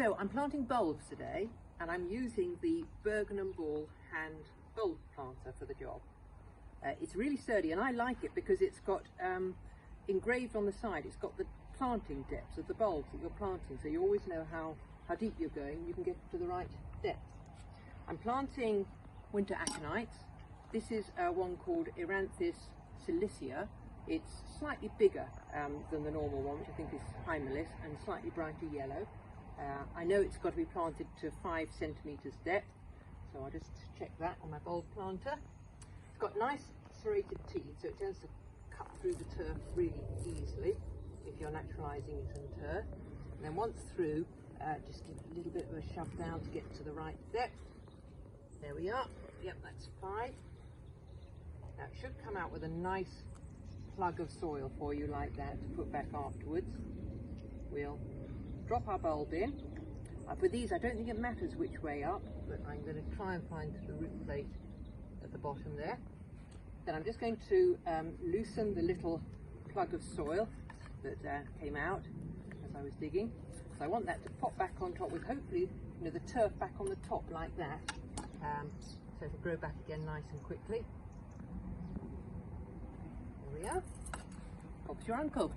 So I'm planting bulbs today, and I'm using the Bergen & Ball hand bulb planter for the job. It's really sturdy, and I like it because it's got engraved on the side, it's got the planting depths of the bulbs that you're planting, so you always know how deep you're going, you can get to the right depth. I'm planting winter aconites. This is one called Eranthis silicea. It's slightly bigger than the normal one, which I think is Hymalis, and slightly brighter yellow. I know it's got to be planted to 5 centimetres depth, so I'll just check that on my bulb planter. It's got nice serrated teeth, so it tends to cut through the turf really easily if you're naturalising it in turf. And then once through, just give it a little bit of a shove down to get to the right depth. There we are. Yep, that's 5. Now it should come out with a nice plug of soil for you like that to put back afterwards. We'll drop our bulb in. With these, I don't think it matters which way up, but I'm going to try and find the root plate at the bottom there. Then I'm just going to loosen the little plug of soil that came out as I was digging. So I want that to pop back on top with hopefully the turf back on the top like that, so it'll grow back again nice and quickly. There we are. Bob's your uncle.